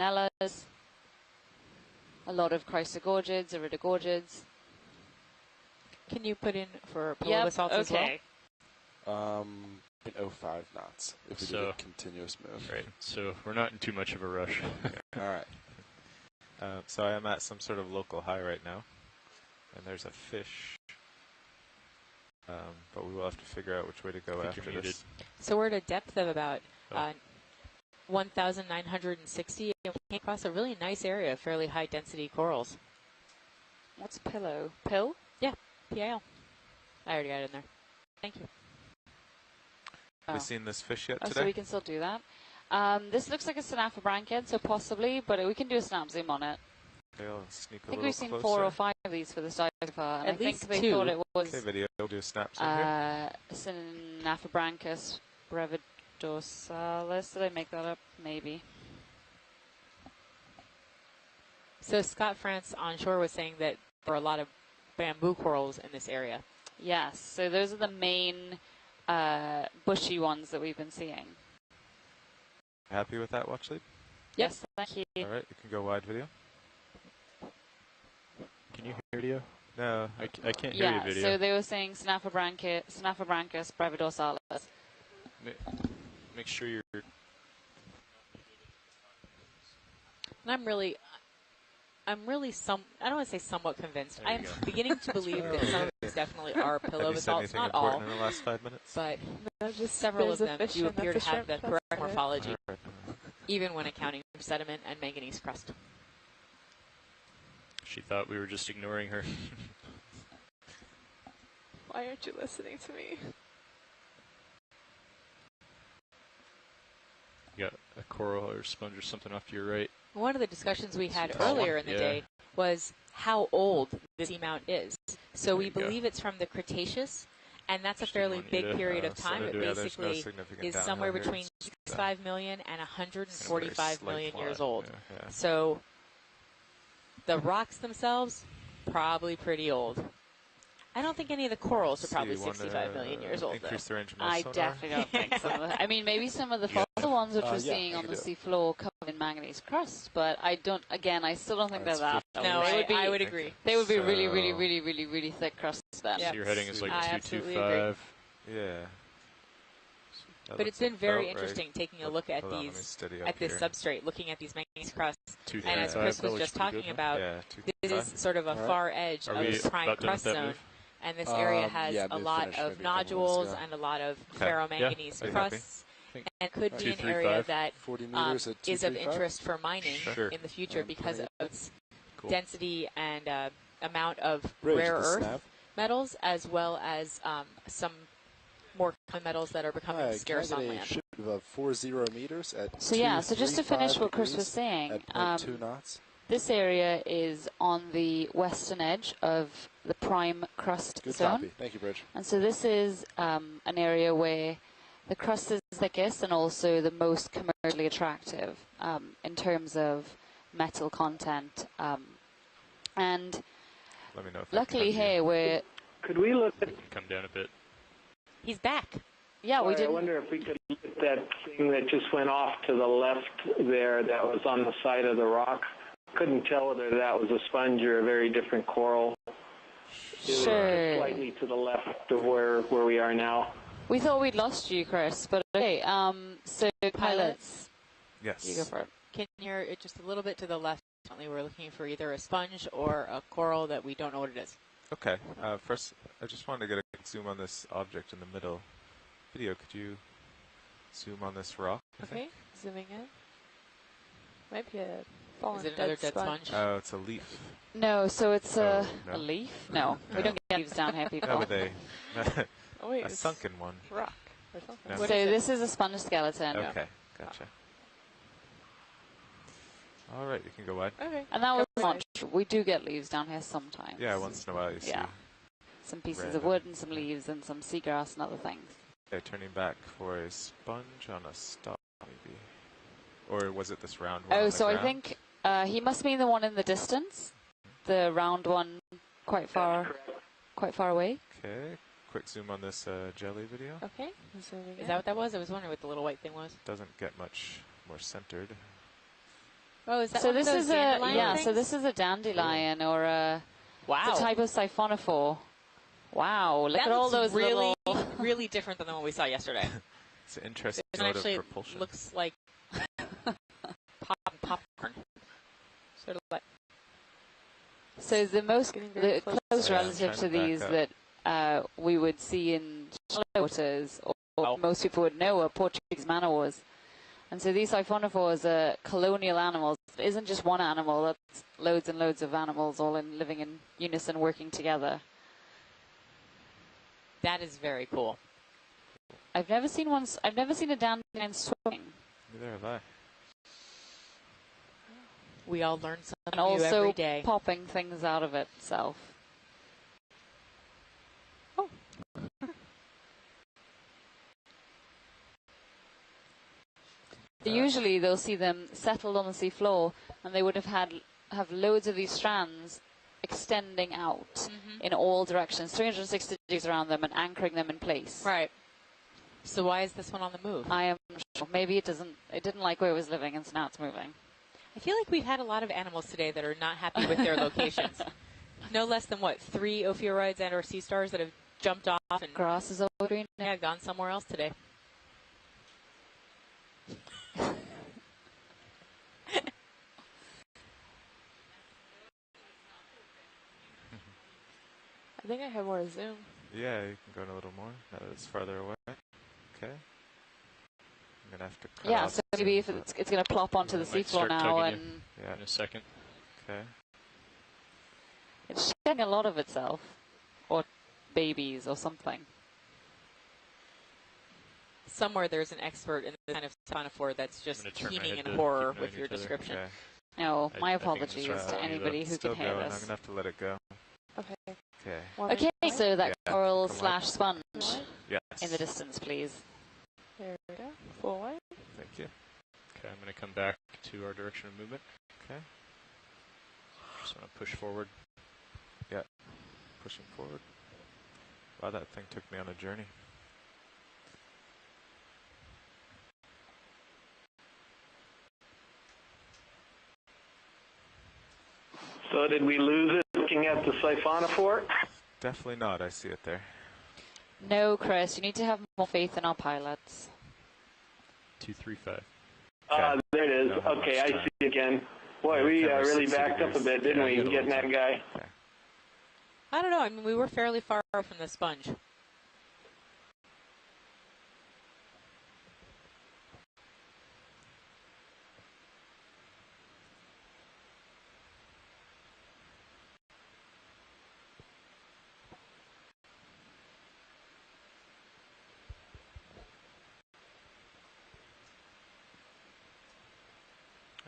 marianellas, a lot of chrysogorgids, iridogorgids. Can you put in for pillow basalts as well? 0.05 knots if we do a continuous move. Right, so we're not in too much of a rush. All right. So I am at some sort of local high right now, and there's a fish, but we will have to figure out which way to go after this. So we're at a depth of about 1,960, and we came across a really nice area of fairly high density corals. What's pillow? Pill? Yeah, PIL. I already got it in there. Thank you. Have we seen this fish yet today? So we can still do that. This looks like a synaphobranchid, so possibly, but we can do a snap zoom on it. Okay, I'll sneak a I think little we've seen closer. 4 or 5 of these for this dive so far, and At I think least they 2. thought it was Okay, video. We'll do a snap zoom here. Synaphobranchus brevidorsalis. Did I make that up? Maybe. So Scott France onshore was saying that there are a lot of bamboo corals in this area. Yes, so those are the main bushy ones that we've been seeing. Happy with that watch lead? Yes, thank you. All right, you can go wide video. Can you hear video? No, I can't hear you video. So they were saying Synaphobranchus brevidorsalis. Make sure you're... And I'm really I don't want to say somewhat convinced. I'm beginning to believe that some of these definitely are pillow basalts, not all. In the last 5 minutes? But just several of them do appear to have the correct morphology, even when accounting for sediment and manganese crust. She thought we were just ignoring her. Why aren't you listening to me? You got a coral or sponge or something off to your right. One of the discussions we had earlier in the day was how old the seamount is. So we believe it's from the Cretaceous, and that's a fairly big period of time. It basically is somewhere between 65 million and 145 million years old. So the rocks themselves, probably pretty old. I don't think any of the corals are probably 65 million years old, though. I definitely don't think so. I mean, maybe some of the fossil ones which we're seeing on the seafloor covered in manganese crust, but I don't, again, I still don't think they're that. No, I would agree. They would be really, really, really, really, really thick crusts then. So your heading is like 225. Yeah. But it's been very interesting taking a look at these, at this substrate, looking at these manganese crusts. And as Chris was just talking about, this is sort of a far edge of the prime crust zone. And this area has a lot of nodules and a lot of ferromanganese crusts. And could be an area that is of interest for mining in the future because of its density and amount of rare earth metals, as well as some more common metals that are becoming scarce on land. Of 40 meters at so just to finish what Chris was saying, at 0.2 knots. This area is on the western edge of the prime crust zone. Copy. Thank you, Bridge. And so this is an area where the crust is thickest and also the most commercially attractive in terms of metal content. And let me know if luckily here we're... Could we look at... Come down a bit. He's back. Yeah, we did. I wonder if we could look at that thing that just went off to the left there that was on the side of the rock. Couldn't tell whether that was a sponge or a very different coral. Sure. Slightly to the left of where we are now. We thought we'd lost you, Chris, but okay. So pilots. Yes. You go for it. Can you just a little bit to the left? We're looking for either a sponge or a coral that we don't know what it is. Okay. First, I just wanted to get a quick zoom on this object in the middle. Video, could you zoom on this rock? Okay, zooming in. Might be a fallen Is it another dead sponge? Oh, it's a leaf. No, so it's a leaf? No, we don't get leaves down here, people. No, but they... Oh, wait, a sunken one. Rock or something. No. So this is a sponge skeleton. Okay, gotcha. All right, you can go wide. Okay. And that was much. We do get leaves down here sometimes. Yeah, once in a while you see. Some pieces of wood and some leaves and some seagrass and other things. Okay, turning back for a sponge on a stalk, maybe. Or was it this round one? Oh, so I think he must be the one in the distance. The round one quite far away. Okay, quick zoom on this jelly video. Okay. Is that what that was? I was wondering what the little white thing was. Doesn't get much more centered. Oh, is that so one this of those is a dandelion things? So this is a dandelion or a type of siphonophore. Wow, look that at all those really, little really different than the one we saw yesterday. It's an interesting it mode actually of propulsion. Looks like popcorn. Sort of like. So the close relative to these that we would see in shallow waters, or most people would know, are Portuguese man-o-wars. And so these siphonophores are colonial animals. It isn't just one animal, that's loads and loads of animals all living in unison, working together. That is very cool. I've never seen a dandelion swimming. Neither have I. We all learn something and new also every day. Popping things out of itself. Oh. Usually they'll see them settled on the sea floor, and they would have loads of these strands extending out in all directions, 360 degrees around them, and anchoring them in place. Right. So why is this one on the move? I am sure. Maybe it didn't like where it was living, and so now it's moving. I feel like we've had a lot of animals today that are not happy with their locations. No less than, 3 ophiuroids and or sea stars that have jumped off and grass is all green. Yeah, gone somewhere else today. I think I have more zoom. Yeah, you can go in a little more. Now that it's farther away. Okay. I'm gonna have to cut off so maybe if it's going to plop onto the seafloor now, and in a second. Okay. It's shedding a lot of itself, or babies, or something. Somewhere there's an expert in the kind of siphonophore that's just keening in horror with your description. Okay. No, my apologies to anybody who can hear this. I'm gonna have to let it go. Okay. Okay. Okay, so that coral / sponge yes. in the distance, please. There we go. Full wide. Thank you. Okay, I'm going to come back to our direction of movement. Okay. Just want to push forward. Yeah. Pushing forward. Wow, that thing took me on a journey. So did we lose it looking at the siphonophore? Definitely not. I see it there. No, Chris, you need to have more faith in our pilots. 235. There it is. Okay, I see again. Boy, we really backed up a bit, didn't we, getting that guy? Okay. I don't know. I mean, we were fairly far from the sponge.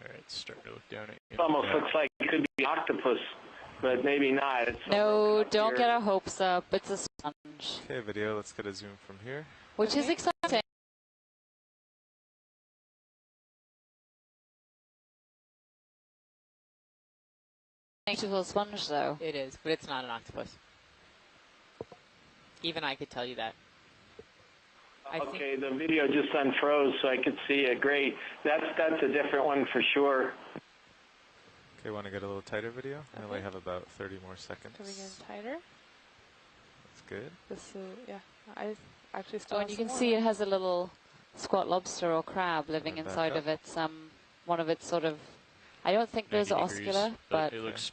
All right, starting to look down at you. It almost looks like it could be octopus, but maybe not. It's no, don't get our hopes up. It's a sponge. Okay, video. Let's get a zoom from here. Which is exciting. Beautiful sponge, though. It is, but it's not an octopus. Even I could tell you that. Okay, the video just unfroze, so I could see it. Great. That's a different one for sure. Okay, want to get a little tighter video? I only have about 30 more seconds. Coming in tighter. That's good. This yeah. I actually still. And you can see it has a little squat lobster or crab living inside of its one of its sort of. I don't think those are oscula, but it looks.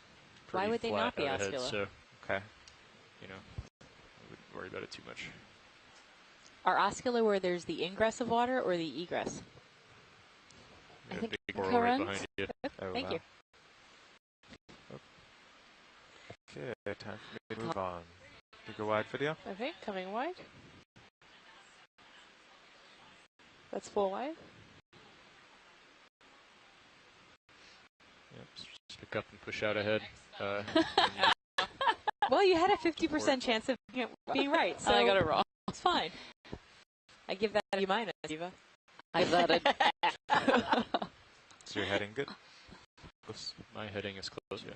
Why would they not be oscula? oscula? So, okay. You know, I wouldn't worry about it too much. Are oscula where there's the ingress of water or the egress? I think big coral current. right behind you. Oh, Thank you. Okay, time for me to move on. Bigger wide video. Okay, coming wide. That's full wide. Yep, just pick up and push out ahead. Well, you had a 50% chance of being right, so I got it wrong. It's fine. I give that a minus, Eva. I got it. Is your heading good? My heading is close, yeah.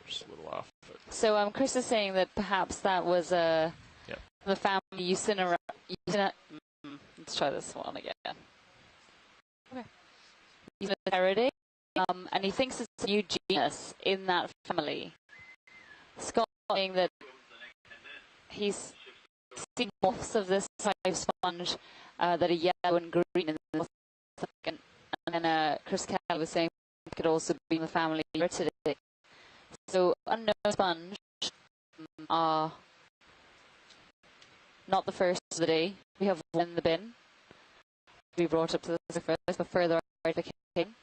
Just a little off. But. So Chris is saying that perhaps that was the family Eucynara. Let's try this one again. Okay. Eucynaridae, and he thinks it's a new genus in that family. Scott saying that he's seen morphs of this type of sponge that are yellow and green in the second. And then Chris Kelly was saying it could also be in the family Ritidae. So unknown sponge are not the first of the day. We have one in the bin. We brought up to the surface for further identification.